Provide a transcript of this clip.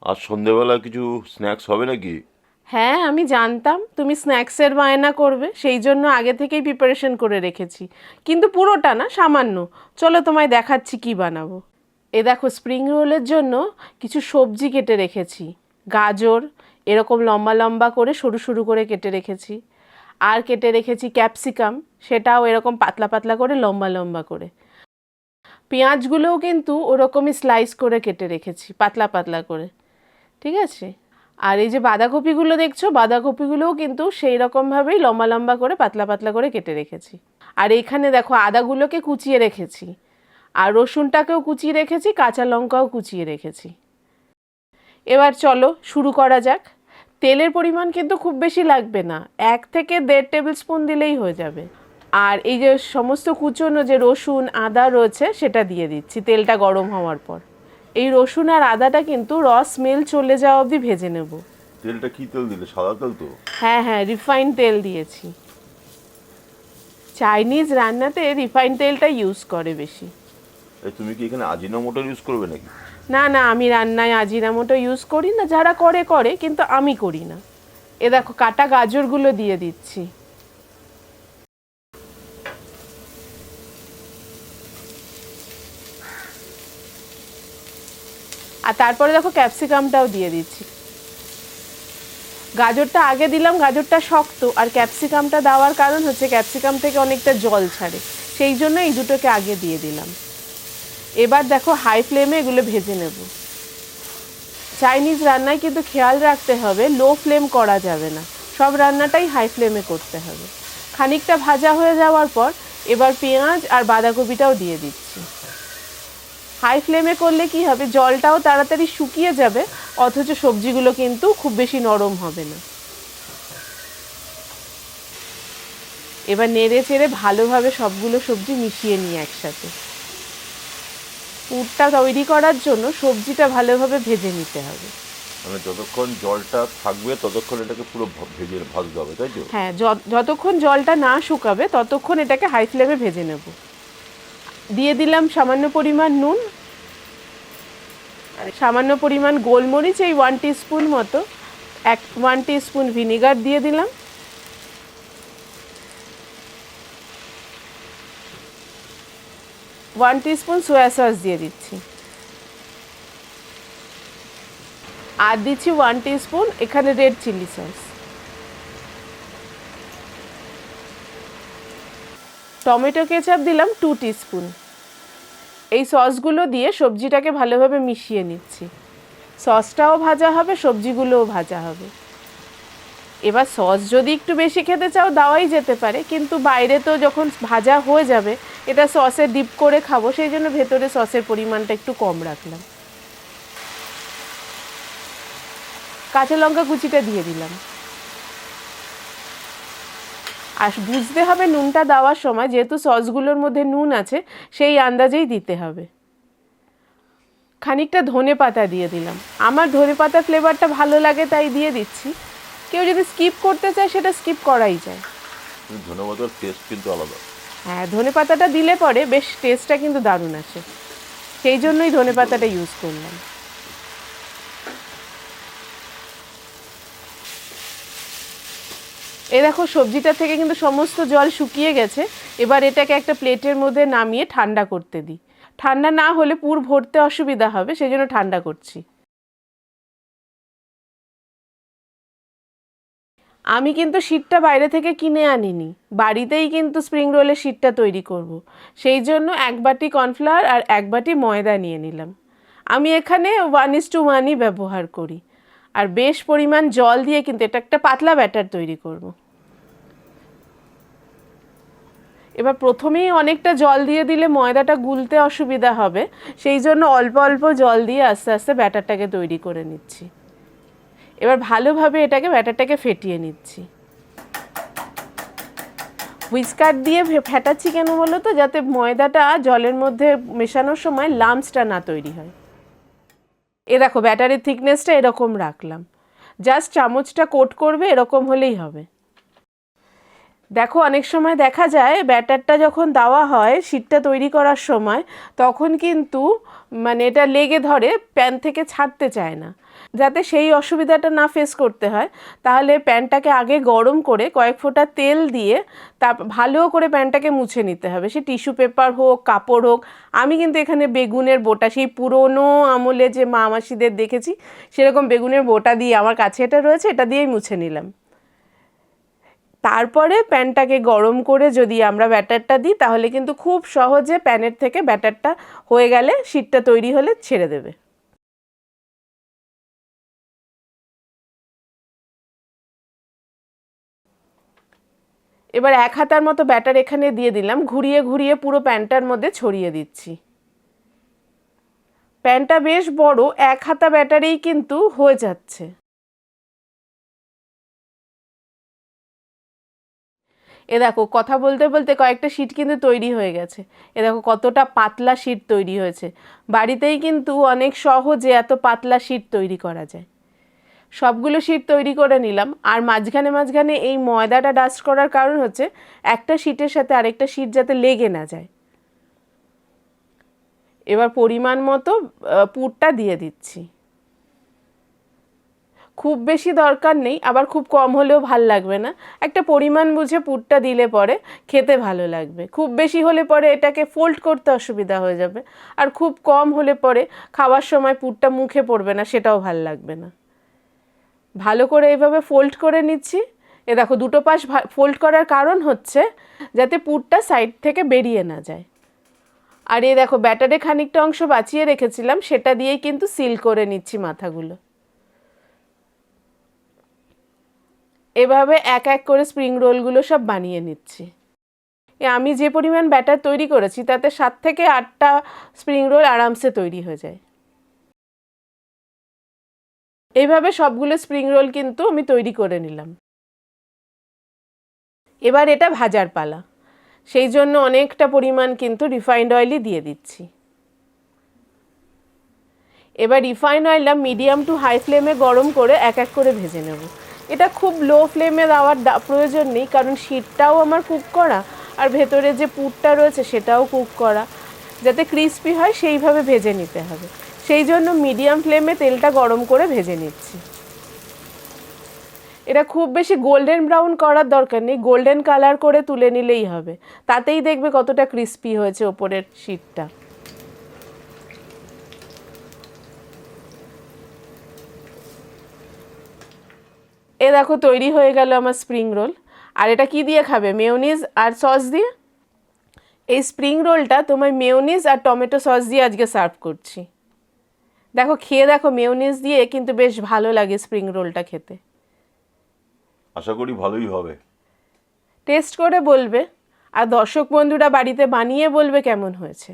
আর সন্ধেবেলা কিছু স্ন্যাক্স হবে নাকি? হ্যাঁ, আমি জানতাম তুমি স্ন্যাক্সের বায়না করবে, সেই জন্য আগে থেকেই প্রিপারেশন করে রেখেছি। কিন্তু পুরোটা না, সামান্য। চলো তোমায় দেখাচ্ছি কি বানাবো। এ দেখো, স্প্রিং রোলের জন্য কিছু সবজি কেটে রেখেছি। গাজর এরকম লম্বা লম্বা করে সরু সরু করে কেটে রেখেছি। আর কেটে রেখেছি ক্যাপসিকাম, সেটাও এরকম পাতলা পাতলা করে লম্বা লম্বা করে। পেঁয়াজগুলোও কিন্তু ওরকমই স্লাইস করে কেটে রেখেছি, পাতলা পাতলা করে। ঠিক আছে? আর এই যে বাঁধাকপিগুলো দেখছো, বাঁধাকপিগুলোও কিন্তু সেই রকমভাবেই লম্বা লম্বা করে পাতলা পাতলা করে কেটে রেখেছি। আর এইখানে দেখো, আদাগুলোকে কুচিয়ে রেখেছি, আর রসুনটাকেও কুচিয়ে রেখেছি, কাঁচা লঙ্কাও কুচিয়ে রেখেছি। এবার চলো শুরু করা যাক। তেলের পরিমাণ কিন্তু খুব বেশি লাগবে না, 1 থেকে 1.5 টেবিল স্পুন দিলেই হয়ে যাবে। আর এই যে সমস্ত কুচোনো যে রসুন আদা রয়েছে সেটা দিয়ে দিচ্ছি তেলটা গরম হওয়ার পর। এই রসুন আর আদাটা কিন্তু স্মেল চলে যাওয়া অবধি ভেজে নেব। তেলটা কি তেল দিলে? সাদা তেল তো? হ্যাঁ হ্যাঁ, রিফাইন তেল দিয়েছি। চাইনিজ রান্নাতে রিফাইন তেলটা ইউজ করে বেশি। এই তুমি কি এখানে আজিনোমোটো ইউজ করবে নাকি? না না, আমি রান্নায় আজিনামোটো ইউজ করি না, যারা করে করে, কিন্তু আমি করি না। এ দেখো, কাটা গাজরগুলো দিয়ে দিচ্ছি। আর তারপরে দেখো ক্যাপসিকামটাও দিয়ে দিচ্ছি। গাজরটা আগে দিলাম, গাজরটা শক্ত, আর ক্যাপসিকামটা দেওয়ার কারণ হচ্ছে ক্যাপসিকাম থেকে অনেকটা জল ছাড়ে, সেই জন্য এই দুটোকে আগে দিয়ে দিলাম। এবার দেখো হাই ফ্লেমে এগুলো ভেজে নেব। চাইনিজ রান্নায় কিন্তু খেয়াল রাখতে হবে, লো ফ্লেম করা যাবে না, সব রান্নাটাই হাই ফ্লেমে করতে হবে। খানিকটা ভাজা হয়ে যাওয়ার পর এবার পেঁয়াজ আর বাঁধাকপিটাও দিয়ে দিচ্ছি। হাই ফ্লেমে করলে কি হবে, জলটাও তাড়াতাড়ি শুকিয়ে যাবে, অথচ সবজিগুলো কিন্তু খুব বেশি নরম হবে না। এবার নেড়ে চেড়ে ভালোভাবে সবগুলো সবজি মিশিয়ে নিই একসাথে। পুরটা তৈরি করার জন্য সবজিটা ভালোভাবে ভেজে নিতে হবে। মানে যতক্ষণ জলটা থাকবে ততক্ষণ এটাকে পুরো ভেজে ভাজতে হবে, তাই তো? হ্যাঁ, যতক্ষণ জলটা না শুকাবে ততক্ষণ এটাকে হাই ফ্লেমে ভেজে নেব। দিয়ে দিলাম সামান্য পরিমাণ নুন, আর সামান্য পরিমাণ গোলমরিচ, এই 1 টিস্পুন মতো। 1 টিস্পুন ভিনিগার দিয়ে দিলাম। 1 টিস্পুন সোয়া সস দিয়ে দিচ্ছি। আর দিচ্ছি 1 টিস্পুন এখানে red chilli sauce. Tomato ketchup দিলাম 2 টিস্পুন। এই সসগুলো দিয়ে সবজিটাকে ভালোভাবে মিশিয়ে নিচ্ছি। সসটাও ভাজা হবে, সবজিগুলোও ভাজা হবে। এবার সস যদি একটু বেশি খেতে চাও দেওয়াই যেতে পারে, কিন্তু বাইরে তো যখন ভাজা হয়ে যাবে এটা সসে ডিপ করে খাবো, সেই জন্য ভেতরে সসের পরিমাণটা একটু কম রাখলাম। কাঁচা লঙ্কা কুচিটা দিয়ে দিলাম। আর বুঝতে হবে নুনটা দেওয়ার সময়, যেহেতু সসগুলোর মধ্যে নুন আছে, সেই আন্দাজেই দিতে হবে। খানিকটা ধনে পাতা দিয়ে দিলাম, আমার ধনে পাতার ফ্লেভারটা ভালো লাগে তাই দিয়ে দিচ্ছি। কেউ যদি স্কিপ করতে চায় সেটা স্কিপ করাই যায়। ধনেপাতার টেস্ট কিন্তু আলাদা। হ্যাঁ, ধনে পাতাটা দিলে পরে বেশ টেস্টটা কিন্তু দারুণ আসে, সেই জন্যই ধনে পাতাটা ইউজ করলাম। এই দেখো, সবজিটা থেকে কিন্তু সমস্ত জল শুকিয়ে গেছে। এবার এটাকে একটা প্লেটের মধ্যে নামিয়ে ঠান্ডা করতে দিই। ঠান্ডা না হলে পুর ভরতে অসুবিধা হবে, সেই জন্য ঠান্ডা করছি। আমি কিন্তু শিটটা বাইরে থেকে কিনে আনিনি, বাড়িতেই কিন্তু স্প্রিং রোলের শিটটা তৈরি করব। সেই জন্য 1 বাটি কর্নফ্লাওয়ার আর 1 বাটি ময়দা নিয়ে নিলাম। আমি এখানে 1:1ই ব্যবহার করি। আর বেশ পরিমাণ জল দিয়ে কিন্তু এটা একটা পাতলা ব্যাটার তৈরি করব। এবার প্রথমেই অনেকটা জল দিয়ে দিলে ময়দাটা গুলতে অসুবিধা হবে, সেই জন্য অল্প অল্প জল দিয়ে আস্তে আস্তে ব্যাটারটাকে তৈরি করে নিচ্ছি। এবার ভালোভাবে ব্যাটারটাকে ফেটিয়ে নিচ্ছি। হুইস্কার দিয়ে ফেটাচ্ছি কেন বলো তো, যাতে ময়দাটা জলের মধ্যে মেশানোর সময় লাম্পসটা না তৈরি হয়। এ দেখো, ব্যাটারের থিকনেসটা এরকম রাখলাম, জাস্ট চামচটা কোট করবে এরকম হলেই হবে। দেখো অনেক সময় দেখা যায় ব্যাটারটা যখন দেওয়া হয় শীটটা তৈরি করার সময়, তখন কিন্তু মানে এটা লেগে ধরে, প্যান থেকে ছাড়তে চায় না। যাতে সেই অসুবিধাটা না ফেস করতে হয়, তাহলে প্যানটাকে আগে গরম করে কয়েক ফোঁটা তেল দিয়ে ভালো করে প্যানটাকে মুছে নিতে হবে। সে টিস্যু পেপার হোক, কাপড় হোক। আমি কিন্তু এখানে বেগুনের বোটা, সেই পুরনো আমলে যে মা মাসিদের দেখেছি সেরকম বেগুনের বোটা দিয়ে, আমার কাছে এটা রয়েছে, এটা দিয়েই মুছে নিলাম। তারপরে প্যানটাকে গরম করে যদি আমরা ব্যাটারটা দিই, তাহলে কিন্তু খুব সহজে প্যানের থেকে ব্যাটারটা হয়ে গেলে, শীটটা তৈরি হলে ছেড়ে দেবে। এবার 1 হাতার মতো ব্যাটার এখানে দিয়ে দিলাম, ঘুরিয়ে ঘুরিয়ে পুরো প্যানটার মধ্যে ছড়িয়ে দিচ্ছি। প্যানটা বেশ বড়, 1 হাতা ব্যাটারেই কিন্তু হয়ে যাচ্ছে। এ দেখো কথা বলতে বলতে কয়েকটা শীট কিন্তু তৈরি হয়ে গেছে। এ দেখো কতটা পাতলা শীট তৈরি হয়েছে। বাড়িতেই কিন্তু অনেক সহজে এত পাতলা শীট তৈরি করা যায়। সবগুলো শীট তৈরি করে নিলাম। আর মাঝখানে মাঝখানে এই ময়দাটা ডাস্ট করার কারণ হচ্ছে একটা শীটের সাথে আরেকটা শীট যাতে লেগে না যায়। এবার পরিমাণ মতো পুরটা দিয়ে দিচ্ছি। খুব বেশি দরকার নেই, আবার খুব কম হলেও ভাল লাগবে না। একটা পরিমাণ বুঝে পুরটা দিলে পরে খেতে ভালো লাগবে। খুব বেশি হলে পরে এটাকে ফোল্ড করতে অসুবিধা হয়ে যাবে, আর খুব কম হলে পরে খাওয়ার সময় পুরটা মুখে পড়বে না, সেটাও ভাল লাগবে না। ভালো করে এইভাবে ফোল্ড করে নিচ্ছি। এ দেখো দুটো পাশ ফোল্ড করার কারণ হচ্ছে যাতে পুরটা সাইড থেকে বেরিয়ে না যায়। আর এই দেখো ব্যাটারে খানিকটা অংশ বাঁচিয়ে রেখেছিলাম, সেটা দিয়েই কিন্তু সিল করে নিচ্ছি মাথাগুলো। এভাবে এক এক করে স্প্রিং রোলগুলো সব বানিয়ে নিচ্ছি। আমি যে পরিমাণ ব্যাটার তৈরি করেছি তাতে 7 থেকে 8টা স্প্রিং রোল আরামসে তৈরি হয়ে যায়। এইভাবে সবগুলো স্প্রিং রোল কিন্তু আমি তৈরি করে নিলাম। এবার এটা ভাজার পালা। সেই জন্য অনেকটা পরিমাণ কিন্তু রিফাইন্ড অয়েলই দিয়ে দিচ্ছি। এবার রিফাইন্ড অয়েলটা মিডিয়াম টু হাই ফ্লেমে গরম করে এক এক করে ভেজে নেব। এটা খুব লো ফ্লেমে দেওয়ার প্রয়োজন নেই, কারণ শীটটাও আমার কুক করা আর ভেতরে যে পুরটা রয়েছে সেটাও কুক করা। যাতে ক্রিস্পি হয় সেইভাবে ভেজে নিতে হবে। সেই জন্য মিডিয়াম ফ্লেমে তেলটা গরম করে ভেজে নিচ্ছি। এটা খুব বেশি গোল্ডেন ব্রাউন করার দরকার নেই, গোল্ডেন কালার করে তুলে নিলেই হবে। তাতেই দেখবে কতটা ক্রিস্পি হয়েছে ওপরের শীটটা। এ দেখো তৈরি হয়ে গেল আমার স্প্রিং রোল। আর এটা কি দিয়ে খাবে? মেয়োনিজ আর সস দিয়ে। এই স্প্রিং রোলটা তোমার মেয়োনিজ আর টমেটো সস দিয়ে আজকে সার্ভ করছি। দেখো খেয়ে দেখো, মেয়োনিজ দিয়ে কিন্তু বেশ ভালো লাগে স্প্রিং রোলটা খেতে। আশা করি ভালোই হবে। টেস্ট করে বলবে, আর দর্শক বন্ধুরা বাড়িতে বানিয়ে বলবে কেমন হয়েছে।